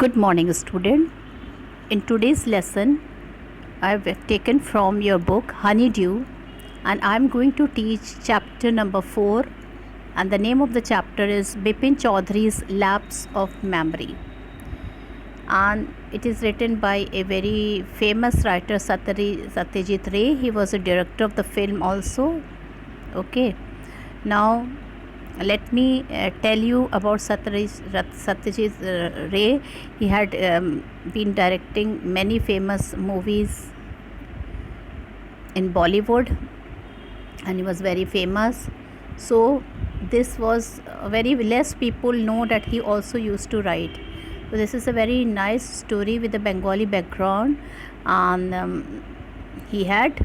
Good morning, student. In today's lesson, I've taken from your book Honeydew, and I'm going to teach chapter number 4. And the name of the chapter is Bipin Chaudhary's Lapse of Memory. And it is written by a very famous writer, Satyajit Ray. He was a director of the film also. Okay. Now, let me tell you about Satyajit Ray. He had been directing many famous movies in Bollywood, and he was very famous. So this was very less people know that he also used to write. So this is a very nice story with a Bengali background, and it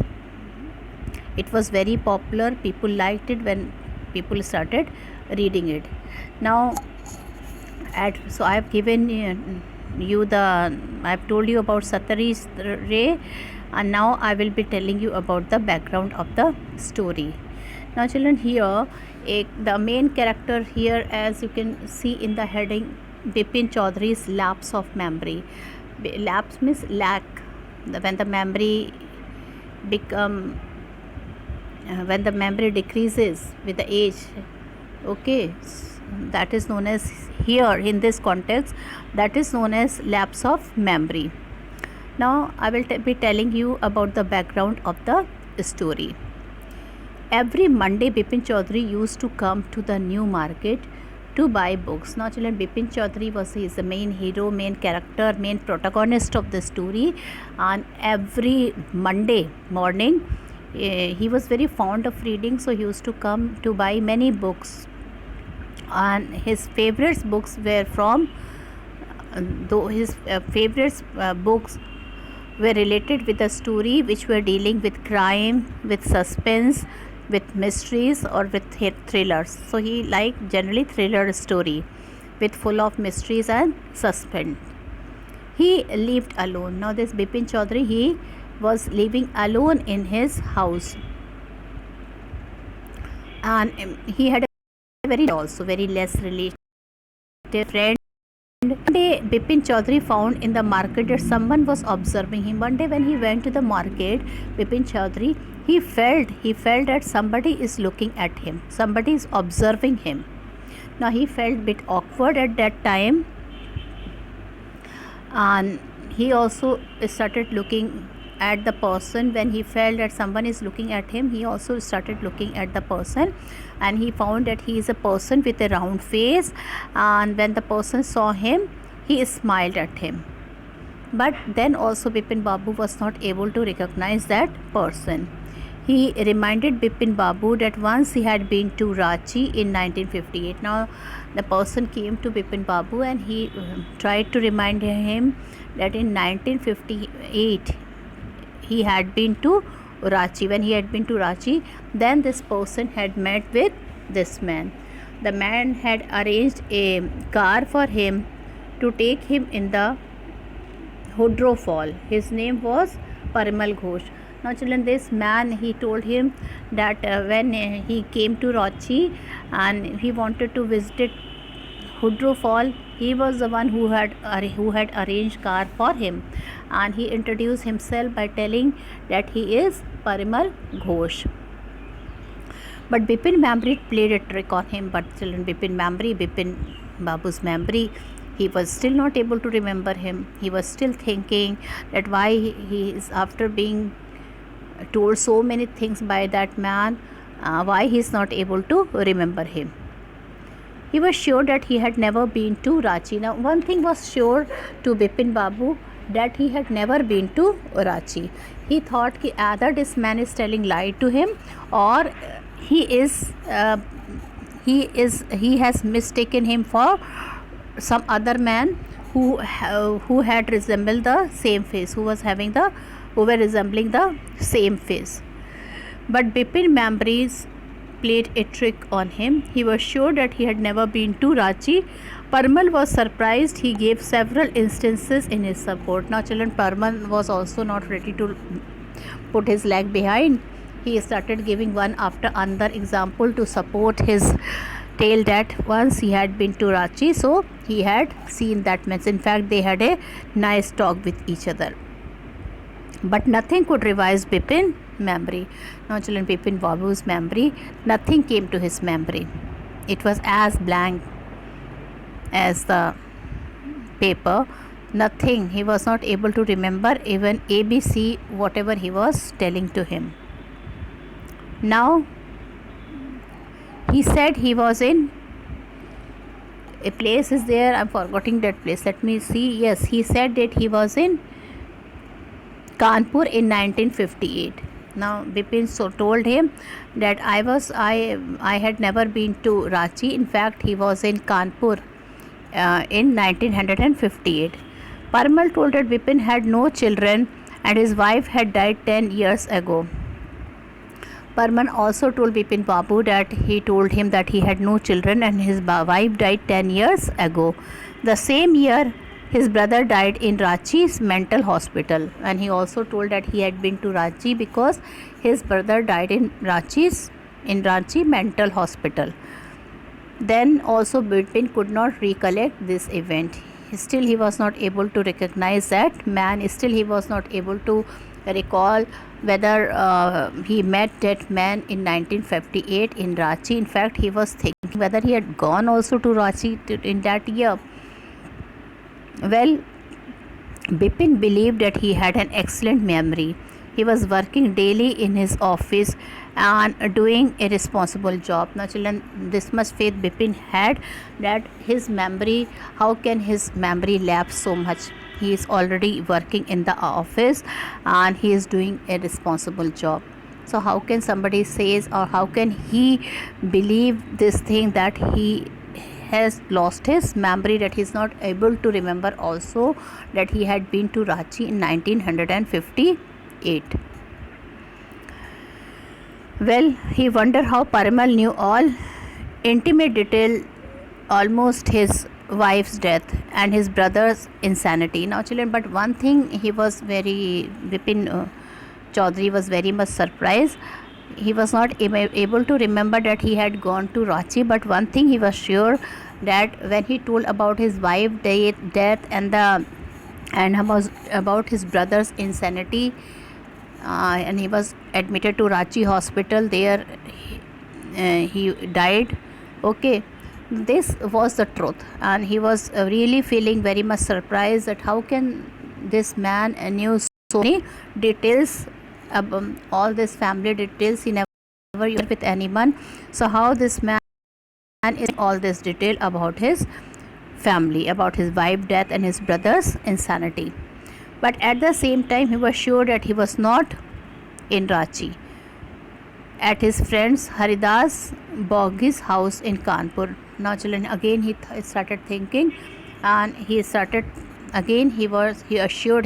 was very popular. People liked it when people started reading it. Now so I've given I've told you about Satyajit Ray, and now I will be telling you about the background of the story. Now children, here the main character here, as you can see in the heading, Bipin Chaudhary's Lapse of Memory. Lapse means lack, when the memory when the memory decreases with the age. Okay, that is known as, here in this context, that is known as lapse of memory. Now I will be telling you about the background of the story. Every Monday Bipin Chaudhary used to come to the new market to buy books. Now children, Bipin Chaudhary is the main hero, main character, main protagonist of the story, and every Monday morning he was very fond of reading, so he used to come to buy many books, and his favorite books were books were related with a story which were dealing with crime, with suspense, with mysteries, or with thrillers. So he liked generally thriller story with full of mysteries and suspense. He lived alone. Now this Bipin Chaudhary, he was living alone in his house, and he had a very less relative friend. One day Bipin Chaudhary found in the market that someone was observing him. One day when he went to the market, Bipin Chaudhary, he felt that somebody is looking at him, somebody is observing him. Now he felt a bit awkward at that time, and he also started looking at the person. When he felt that someone is looking at him, he also started looking at the person, and he found that he is a person with a round face, and when the person saw him, he smiled at him. But then also Bipin Babu was not able to recognize that person. He reminded Bipin Babu that once he had been to Ranchi in 1958. Now the person came to Bipin Babu and he tried to remind him that in 1958 he had been to Ranchi. When he had been to Ranchi, then this person had met with this man. The man had arranged a car for him to take him in the Hudro Fall. His name was Parimal Ghosh. Now children, this man, he told him that when he came to Ranchi and he wanted to visit Hudro Fall, he was the one who had arranged car for him, and he introduced himself by telling that he is Parimal Ghosh. But Bipin memory played a trick on him. But children, Bipin Babu's memory, he was still not able to remember him. He was still thinking that why he is, after being told so many things by that man, why he is not able to remember him. He was sure that he had never been to Ranchi. Now one thing was sure to Bipin Babu, that he had never been to Ranchi. He thought that either this man is telling lie to him, or he has mistaken him for some other man who had resembled the same face, who were resembling the same face. But Bipin memories played a trick on him. He was sure that he had never been to Ranchi. Parimal was surprised. He gave several instances in his support. Now children, Parimal was also not ready to put his leg behind. He started giving one after another example to support his tale that once he had been to Ranchi, so he had seen that man. In fact, they had a nice talk with each other. But nothing could revive Bipin memory. Now children, Bipin Babu's memory, nothing came to his memory. It was as blank as the paper. Nothing. He was not able to remember even ABC, whatever he was telling to him. Now he said he was in a place is there. I'm forgetting that place. Let me see. Yes, he said that he was in Kanpur in 1958. Now Bipin told him that I had never been to Ranchi. In fact, he was in Kanpur in 1958. Parmal told that Bipin had no children and his wife had died 10 years ago. Parman also told Bipin Babu that he told him that he had no children and his wife died 10 years ago. The same year, his brother died in Ranchi's mental hospital, and he also told that he had been to Ranchi because his brother died in Ranchi mental hospital. Then also Bipin could not recollect this event. Still he was not able to recognize that man. Still he was not able to recall whether he met that man in 1958 in Ranchi. In fact, he was thinking whether he had gone also to Ranchi in that year. Well, Bipin believed that he had an excellent memory. He was working daily in his office and doing a responsible job. Now children, this much faith Bipin had that his memory, how can his memory lapse so much? He is already working in the office and he is doing a responsible job. So how can somebody says, or how can he believe this thing that he has lost his memory, that he is not able to remember also that he had been to Ranchi in 1958. Well, he wondered how Parimal knew all intimate detail, almost his wife's death and his brother's insanity. Now children, but one thing Bipin Chaudhary was very much surprised. He was not able to remember that he had gone to Ranchi, but one thing he was sure, that when he told about his wife's death and was about his brother's insanity, and he was admitted to Ranchi hospital, there he died. Okay, this was the truth, and he was really feeling very much surprised that how can this man knew so many details, all this family details. He never used with anyone, so how this man is all this detail about his family, about his wife's death and his brother's insanity. But at the same time, he was sure that he was not in Ranchi, at his friend's Haridas Boggi's house in Kanpur. Now children, again he started thinking, and he assured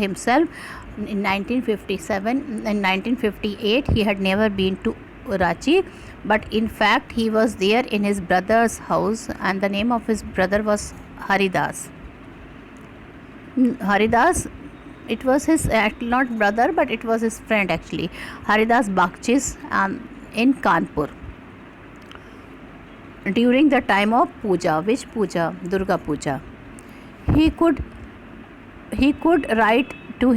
himself in 1957, in 1958 he had never been to Ranchi, but in fact he was there in his brother's house, and the name of his brother was Haridas. Haridas, it was his not brother, but it was his friend actually, Haridas Bagchis, in Kanpur, during the time of puja. Which puja? Durga Puja. He could write to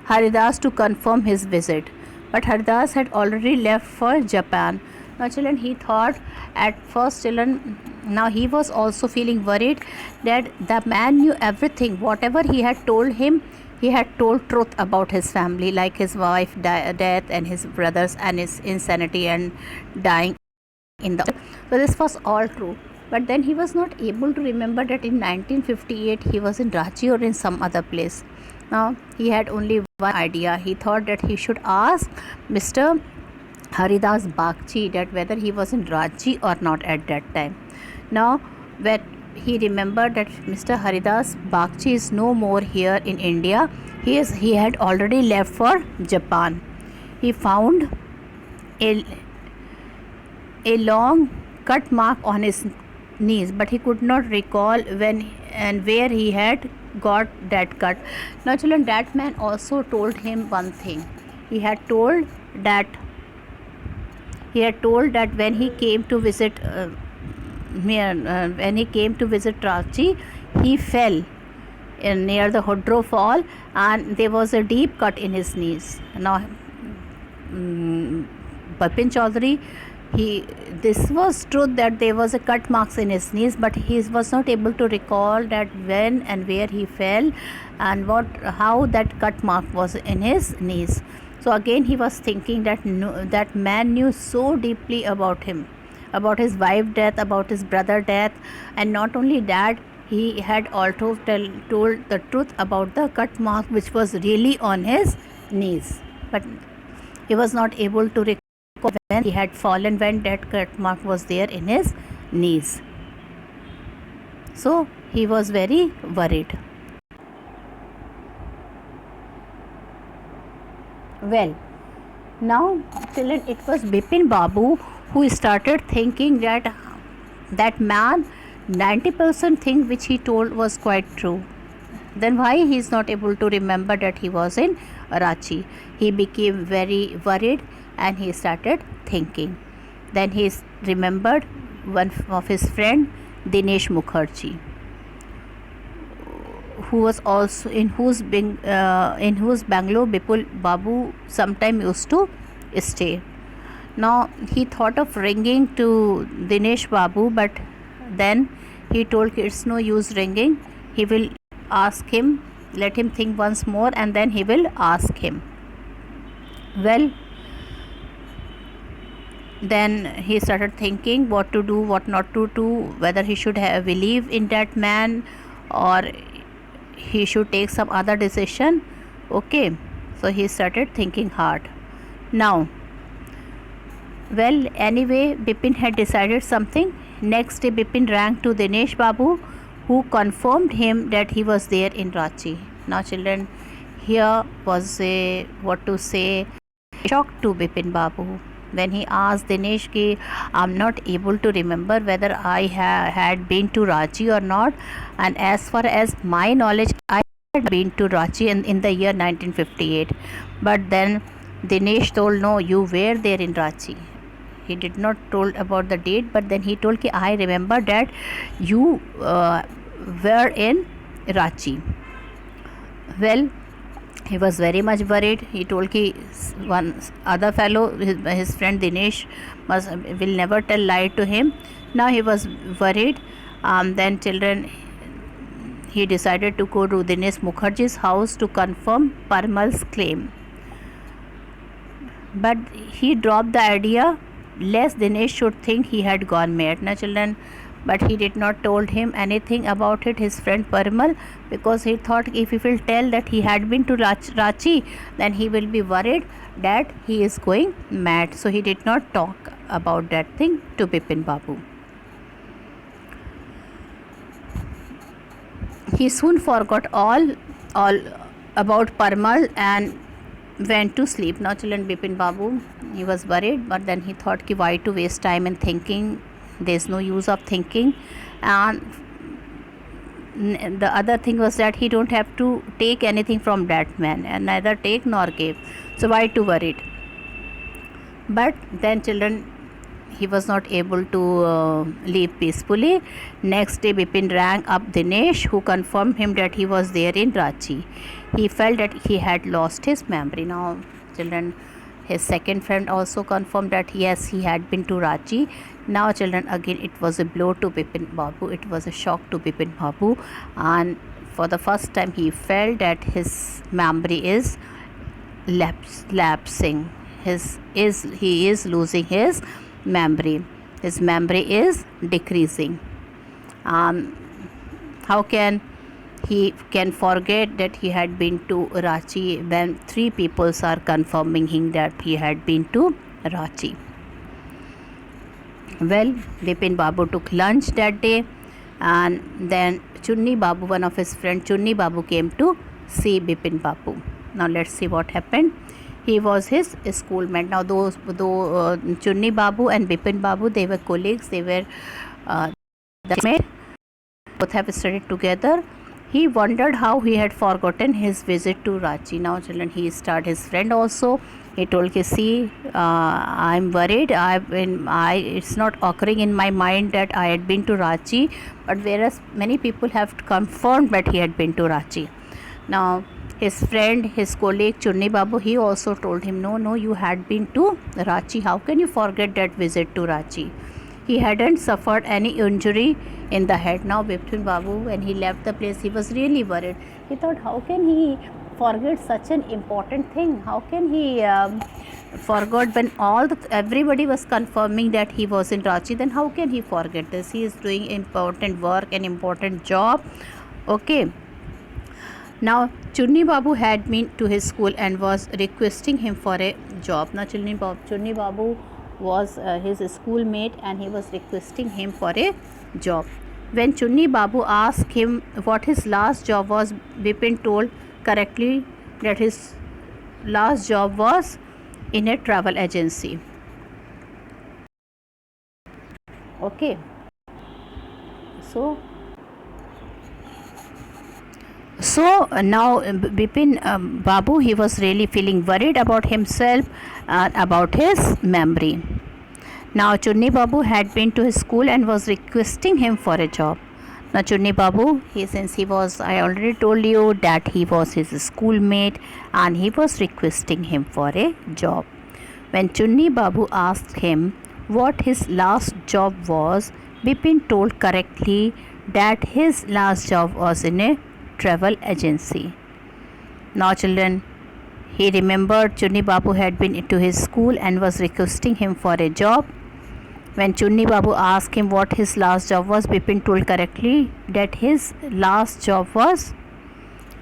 Haridas to confirm his visit, but Haridas had already left for Japan. Now children, he thought at first, children, now he was also feeling worried that the man knew everything. Whatever he had told him, he had told truth about his family, like his wife death and his brothers and his insanity and dying in the. So this was all true. But then he was not able to remember that in 1958 he was in Ranchi or in some other place. Now he had only one idea. He thought that he should ask Mr. Haridas Bagchi that whether he was in Ranchi or not at that time. Now when he remembered that Mr. Haridas Bagchi is no more here in India, he had already left for Japan. He found a long cut mark on his knees, but he could not recall when and where he had got that cut. Now children, that man also told him one thing. He had told that when he came to visit when he came to visit Ranchi, he fell near the Hodro Fall, and there was a deep cut in his knees. Now, Bipin Chaudhary, this was true that there was a cut marks in his knees, but he was not able to recall that when and where he fell and how that cut mark was in his knees. So again he was thinking that that man knew so deeply about him, about his wife death, about his brother death, and not only that, he had also told the truth about the cut mark which was really on his knees, but he was not able to recall when he had fallen, when that cut mark was there in his knees. So he was very worried. Well, now children, it was Bipin Babu who started thinking that man 90% thing which he told was quite true. Then why he is not able to remember that he was in Ranchi? He became very worried and he started thinking. Then he remembered one of his friend, Dinesh Mukherjee, who was also in whose Bangalore Bipin Babu sometime used to stay. Now he thought of ringing to Dinesh Babu, but then he told it's no use ringing. He will ask him, let him think once more, and then he will ask him. Well, then he started thinking what to do, what not to do, whether he should believe in that man or he should take some other decision. Okay, so he started thinking hard. Now, well, anyway, Bipin had decided something. Next day, Bipin rang to Dinesh Babu, who confirmed him that he was there in Ranchi. Now, children, here was a shock to Bipin Babu when he asked Dinesh ki, I'm not able to remember whether I had been to Ranchi or not, and as far as my knowledge, I had been to Ranchi in the year 1958. But then Dinesh told, no, you were there in Ranchi. He did not told about the date, but then he told ki, I remember that you were in Ranchi. Well, he was very much worried. He told ki one other fellow, his friend Dinesh, will never tell lie to him. Now he was worried. Then children, he decided to go to Dinesh Mukherjee's house to confirm Parmal's claim. But he dropped the idea lest Dinesh should think he had gone mad. Now children, but he did not told him anything about it, his friend Parmal, because he thought if he will tell that he had been to Ranchi, then he will be worried that he is going mad. So he did not talk about that thing to Bipin Babu. He soon forgot all about Parmal and went to sleep. Now children, Bipin Babu, he was worried, but then he thought ki why to waste time in thinking, there is no use of thinking. And the other thing was that he don't have to take anything from that man, and neither take nor give, so why to worry? But then children, he was not able to leave peacefully. Next day, Bipin rang up Dinesh, who confirmed him that he was there in Ranchi. He felt that he had lost his memory. Now children, his second friend also confirmed that yes, he had been to Ranchi. Now children, again it was a blow to Bipin Babu. It was a shock to Bipin Babu, and for the first time he felt that his memory is lapsing. He is losing his memory. His memory is decreasing. How can he forget that he had been to Ranchi when three people are confirming him that he had been to Ranchi? Well, Bipin Babu took lunch that day, and then Chunni Babu, one of his friends, Chunni Babu, came to see Bipin Babu. Now let's see what happened. He was his schoolmate. Now though Chunni Babu and Bipin Babu, they were colleagues, they were both have studied together. He wondered how he had forgotten his visit to Ranchi. Now children, he started his friend also. He told ki, see, I'm worried. It's not occurring in my mind that I had been to Ranchi, but whereas many people have confirmed that he had been to Ranchi. Now, his friend, his colleague Chunni Babu, he also told him, no, you had been to Ranchi. How can you forget that visit to Ranchi? He hadn't suffered any injury in the head. Now, Bipin Babu, when he left the place, he was really worried. He thought, how can he forget such an important thing? How can he forgot when everybody was confirming that he was in Ranchi? Then how can he forget this? He is doing important work and important job. Okay. Now, Chunni Babu had been to his school and was requesting him for a job. Now, Chunni Babu was his schoolmate and he was requesting him for a job. When Chunni Babu asked him what his last job was, Bipin told correctly that his last job was in a travel agency. Okay. So now Bipin Babu, he was really feeling worried about himself and about his memory. Now Chunni Babu had been to his school and was requesting him for a job. Now Chunni Babu, I already told you that he was his schoolmate and he was requesting him for a job. When Chunni Babu asked him what his last job was, Bipin told correctly that his last job was in a travel agency. Now children, he remembered Chunni Babu had been to his school and was requesting him for a job. When Chunni Babu asked him what his last job was, Bipin told correctly that his last job was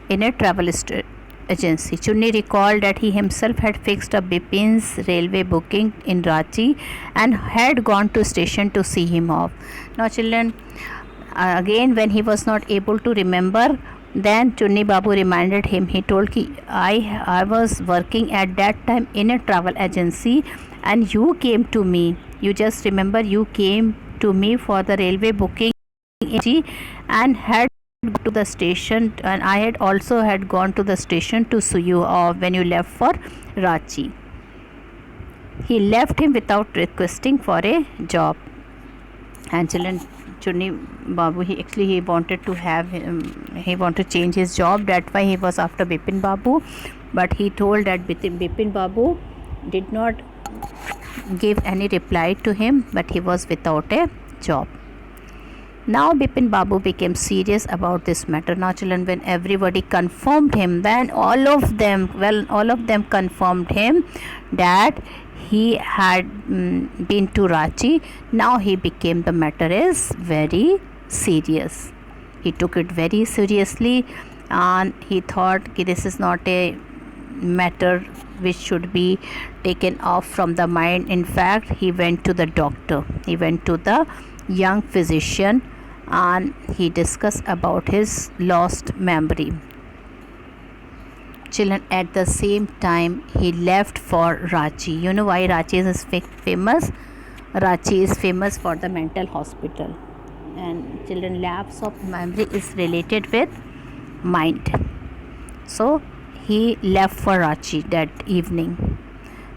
in a travel agency. Chunni recalled that he himself had fixed up Bipin's railway booking in Ranchi and had gone to station to see him off. Now children, again when he was not able to remember, then Chunni Babu reminded him. He told ki, I was working at that time in a travel agency and you came to me. You just remember, you came to me for the railway booking and had to the station, and I had also had gone to the station to see you when you left for Ranchi. He left him without requesting for a job. And children, Chunni Babu, he wanted to change his job. That's why he was after Bipin Babu. But he told that Bipin Babu did not give any reply to him, but he was without a job. Now Bipin Babu became serious about this matter. Now children, when everybody confirmed him, then all of them confirmed him that he had been to Ranchi. Now the matter is very serious. He took it very seriously and he thought this is not a matter which should be taken off from the mind. In fact, he went to the doctor. He went to the young physician and he discussed about his lost memory. Children, at the same time he left for Ranchi. You know why Ranchi is famous? Ranchi is famous for the mental hospital, and children, lapse of memory is related with mind. So he left for Ranchi that evening.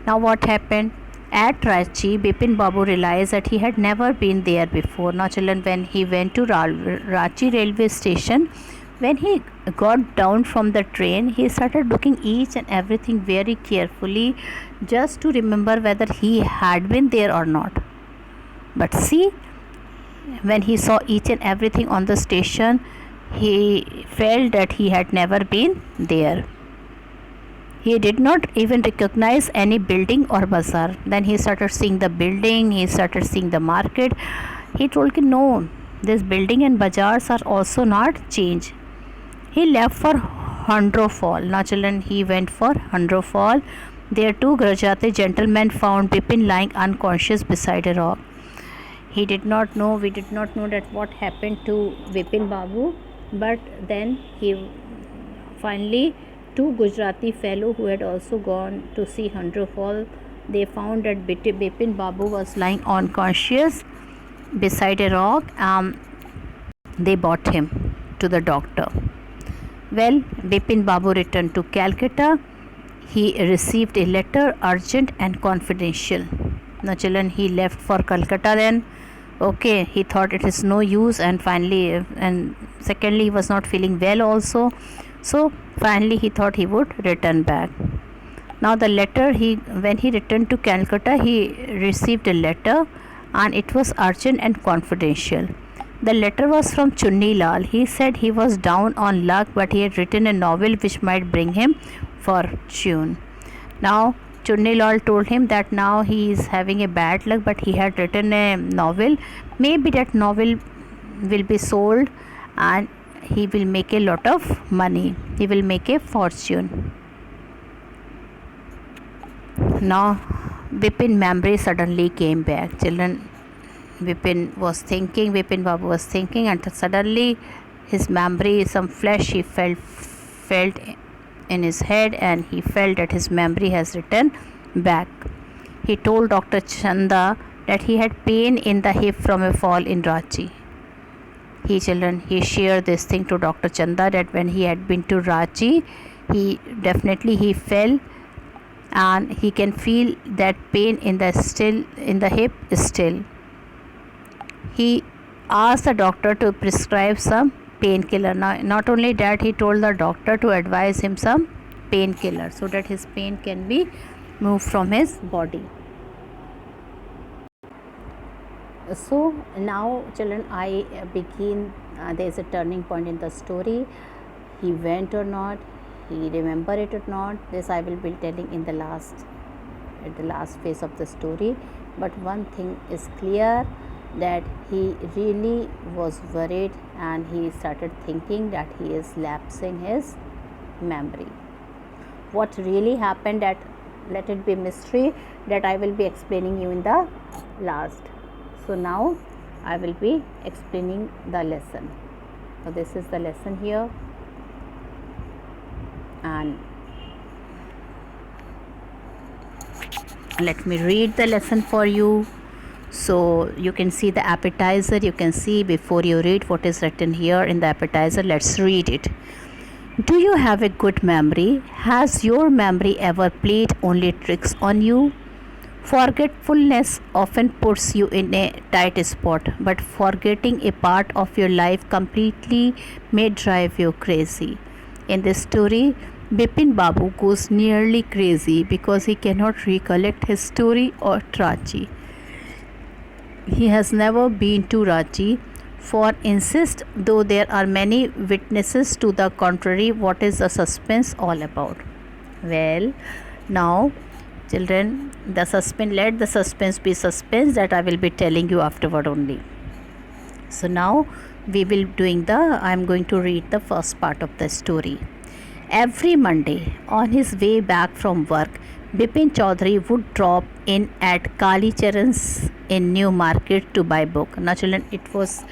Now what happened? At Ranchi, Bipin Babu realized that he had never been there before. Now children, when he went to Ranchi railway station, when he got down from the train, he started looking each and everything very carefully just to remember whether he had been there or not. But see, when he saw each and everything on the station, he felt that he had never been there. He did not even recognize any building or bazaar. Then he started seeing the building, he started seeing the market. He told him, no, this building and bazaars are also not changed. He left for Hundro Fall. Now children, he went for Hundro Fall. There two Gujarati gentlemen found Bipin lying unconscious beside a rock. We did not know that what happened to Bipin Babu, but then finally two Gujarati fellow who had also gone to see Hundro Fall, they found that Bipin Babu was lying unconscious beside a rock. They brought him to the doctor. Well, Bipin Babu returned to Calcutta. he received a letter, urgent and confidential. Now children, he left for Calcutta then. Okay, he thought it is no use, and finally, and secondly, he was not feeling well also. So finally he thought he would return back. Now the letter, when he returned to Calcutta, he received a letter, and it was urgent and confidential. The letter was from Chunni Lal. He said he was down on luck, but he had written a novel which might bring him fortune. Now Chunni Lal told him that now he is having a bad luck, but he had written a novel. Maybe that novel will be sold and he will make a lot of money. He will make a fortune. Now Bipin memory suddenly came back. Children, Bipin Babu was thinking, and suddenly his memory, some flesh he felt in his head, and he felt that his memory has returned back. He told Dr. Chanda that he had pain in the hip from a fall in Ranchi. He shared this thing to Dr. Chanda, that when he had been to Ranchi, he fell, and he can feel that pain in the hip still. He asked the doctor to prescribe some painkiller. Now, not only that, he told the doctor to advise him some painkiller so that his pain can be moved from his body. So now children, I begin, there is a turning point in the story. He went or not, he remember it or not, this I will be telling at the last phase of the story. But one thing is clear, that he really was worried, and he started thinking that he is lapsing his memory. What really happened, that let it be mystery, that I will be explaining you in the last. So now I will be explaining the lesson. So this is the lesson here, and let me read the lesson for you. So you can see the appetizer. You can see before you read what is written here in the appetizer. Let's read it. Do you have a good memory? Has your memory ever played only tricks on you? Forgetfulness often puts you in a tight spot, but forgetting a part of your life completely may drive you crazy. In this story, Bipin Babu goes nearly crazy because he cannot recollect his story or Ranchi. He has never been to Ranchi. For insist, though there are many witnesses to the contrary, what is the suspense all about? Well, now children, let the suspense be suspense, that I will be telling you afterward only. So now I am going to read the first part of the story. Every Monday, on his way back from work, Bipin Chaudhary would drop in at Kali Charan's in New Market to buy book. Now children, it was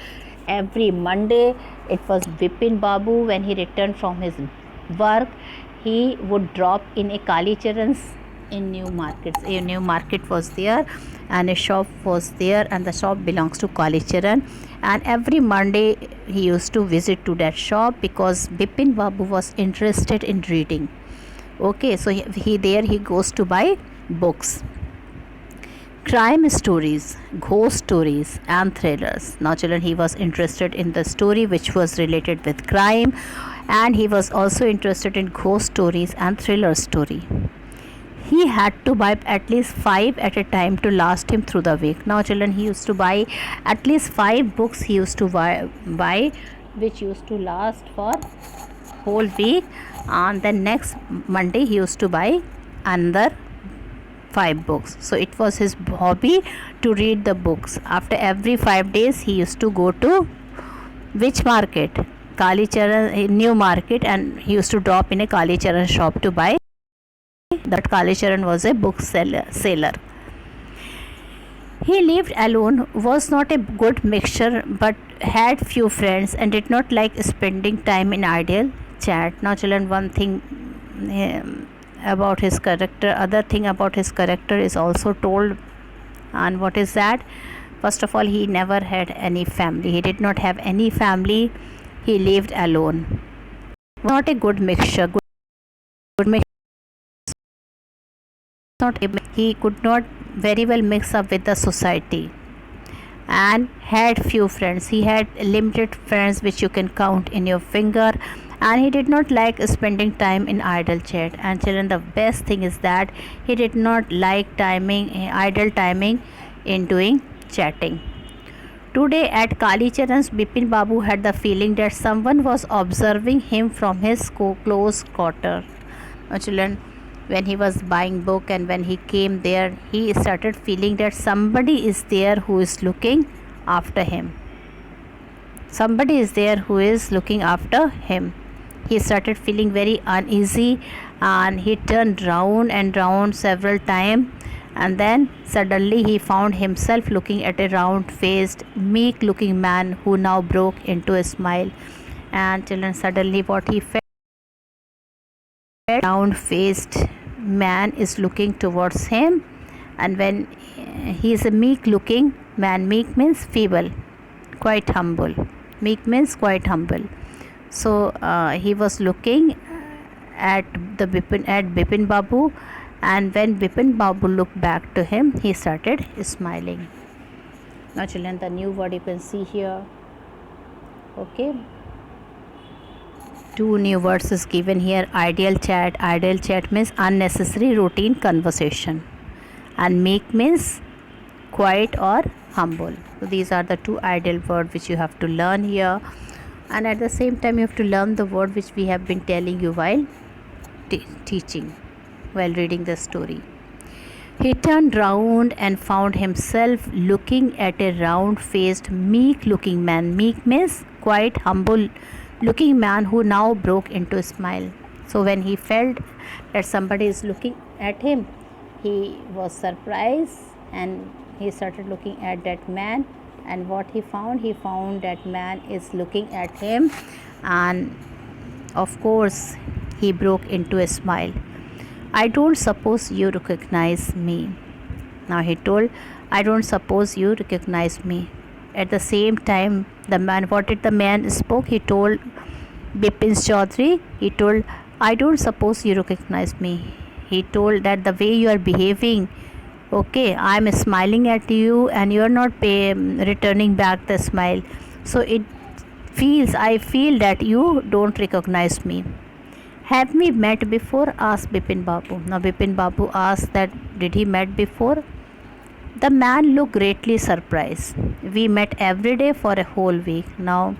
every Monday. It was Bipin Babu, when he returned from his work, he would drop in a Kali Charan's in New Market. A New Market was there, and a shop was there, and the shop belongs to Kali Charan. And every Monday he used to visit to that shop because Bipin Babu was interested in reading. Okay, so he goes to buy books. Crime stories, ghost stories and thrillers. Now children, he was interested in the story which was related with crime, and he was also interested in ghost stories and thriller story. He had to buy at least 5 at a time to last him through the week. Now children, he used to buy at least 5 books he used to buy which used to last for whole week, and then next Monday he used to buy another 5 books. So it was his hobby to read the books. After every 5 days he used to go to which market? Kali Charan, New Market, and he used to drop in a Kali Charan shop to buy. That Kali Charan was a book seller. He lived alone, was not a good mixture, but had few friends and did not like spending time in idle chat. Now children, one thing about his character, other thing about his character is also told. And what is that? First of all, he never had any family. He did not have any family. He lived alone. Not a good mixture. Good mixture could not very well mix up with the society, and had few friends. He had limited friends which you can count in your finger, and he did not like spending time in idle chat. And children, the best thing is that he did not like idle timing in doing chatting. Today at Kalicharan's, Bipin Babu had the feeling that someone was observing him from his close quarter. Now, children, when he was buying book and when he came there, he started feeling that somebody is there who is looking after him. Somebody is there who is looking after him. He started feeling very uneasy, and he turned round and round several times, and then suddenly he found himself looking at a round-faced, meek-looking man who now broke into a smile. And children, suddenly what he felt, round-faced man is looking towards him, and when he is a meek-looking man, meek means feeble, quite humble. Meek means quite humble. So he was looking at Bipin Babu, and when Bipin Babu looked back to him, he started smiling. Now children, the new word you can see here. Okay, two new words is given here. Ideal chat. Ideal chat means unnecessary routine conversation, and meek means quiet or humble. So these are the two ideal words which you have to learn here, and at the same time you have to learn the word which we have been telling you while teaching, while reading the story. He turned round and found himself looking at a round-faced, meek-looking man. Meek means quite humble-looking man who now broke into a smile. So when he felt that somebody is looking at him, he was surprised, and he started looking at that man. And what he found that man is looking at him, and of course he broke into a smile. I don't suppose you recognize me. Now he told, I don't suppose you recognize me. At the same time, what did the man spoke? He told Bipin Chaudhary, he told, I don't suppose you recognize me. He told that the way you are behaving, okay, I am smiling at you and you are not returning back the smile. So I feel that you don't recognize me. Have we met before? Asked Bipin Babu. Now Bipin Babu asked that did he met before? The man looked greatly surprised. We met every day for a whole week. Now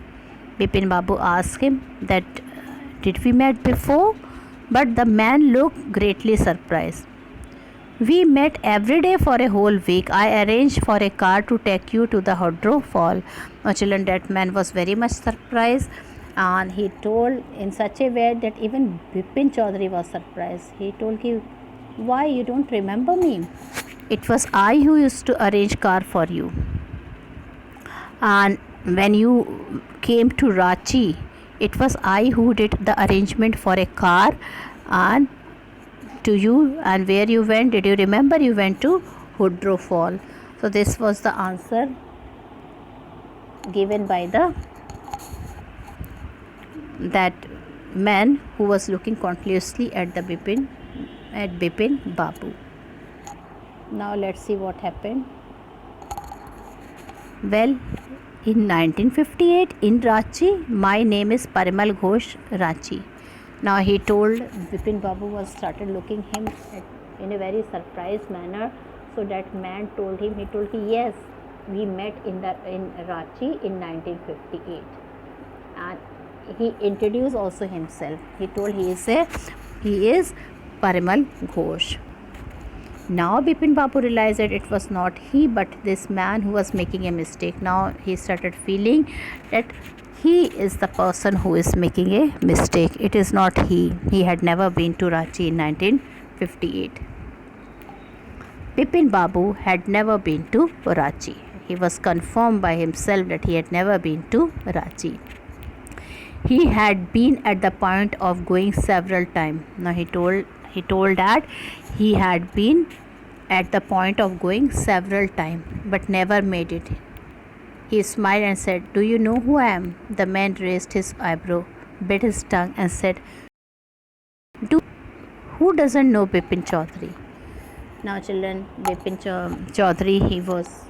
Bipin Babu asked him that did we met before? But the man looked greatly surprised. We met every day for a whole week. I arranged for a car to take you to the Hodro Fall. Now children, that man was very much surprised, and he told in such a way that even Bipin Chaudhary was surprised. He told him, why you don't remember me? It was I who used to arrange car for you. And when you came to Ranchi, it was I who did the arrangement for a car and to you. And where you went, did you remember? You went to Hodro Fall. So this was the answer given by that man who was looking continuously at Bipin Babu. Now let's see what happened. Well, in 1958 in Ranchi, my name is Parimal Ghosh, Ranchi. Now he told Bipin Babu was started looking him in a very surprised manner. So that man told him, yes, we met in Ranchi in 1958, and he introduced also himself. He told he is Parimal Ghosh. Now Bipin Babu realized that it was not he but this man who was making a mistake. Now he started feeling that he is the person who is making a mistake. It is not he. He had never been to Ranchi in 1958. Bipin Babu had never been to Ranchi. He was confirmed by himself that he had never been to Ranchi. He had been at the point of going several times. Now he told that he had been at the point of going several times but never made it. He smiled and said, do you know who I am? The man raised his eyebrow, bit his tongue and said, who doesn't know Bipin Chaudhary? Now children, Bipin Chaudhary, he was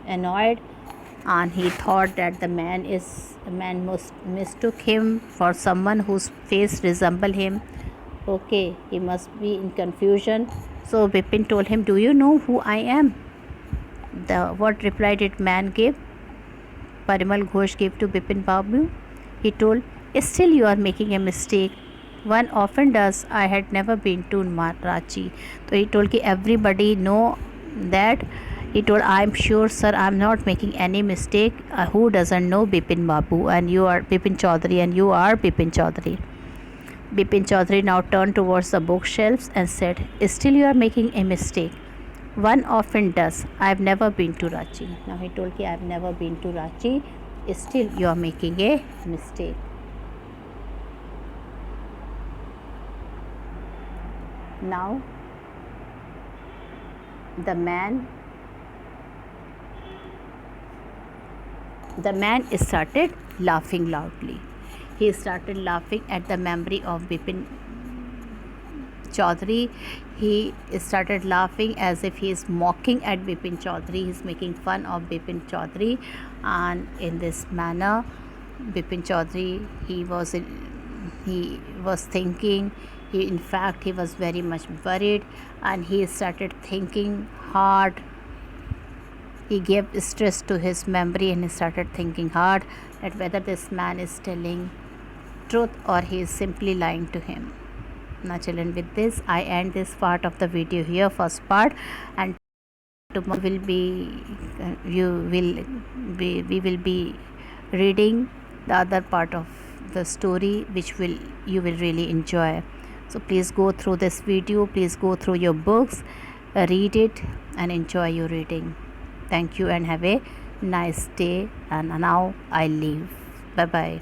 annoyed, and he thought that the man must mistook him for someone whose face resembled him. Okay, he must be in confusion. So Bipin told him, "Do you know who I am?" The what reply did man give? Parimal Ghosh gave to Bipin Babu. He told, "Still you are making a mistake. One often does. I had never been to Ranchi." So he told कि everybody know that. He told, "I'm sure, sir, I'm not making any mistake. Who doesn't know Bipin Babu? And you are Bipin Chaudhary, and you are Bipin Chaudhary." Bipin Chaudhary now turned towards the bookshelves and said, "Still you are making a mistake. One often does. I've never been to Ranchi." Now he told कि I've never been to Ranchi. Still you are making a mistake. Now the man started laughing loudly. He started laughing at the memory of Bipin Chaudhary. He started laughing as if he is mocking at Bipin Chaudhary. He is making fun of Bipin Chaudhary, and in this manner, Bipin Chaudhary, he was thinking. In fact, he was very much worried, and he started thinking hard. He gave stress to his memory, and he started thinking hard that whether this man is telling truth or he is simply lying to him. Now children, with this I end this part of the video here, first part, and tomorrow will be we will be reading the other part of the story, which you will really enjoy. So please go through this video, please go through your books, read it and enjoy your reading. Thank you and have a nice day, and now I leave. Bye bye.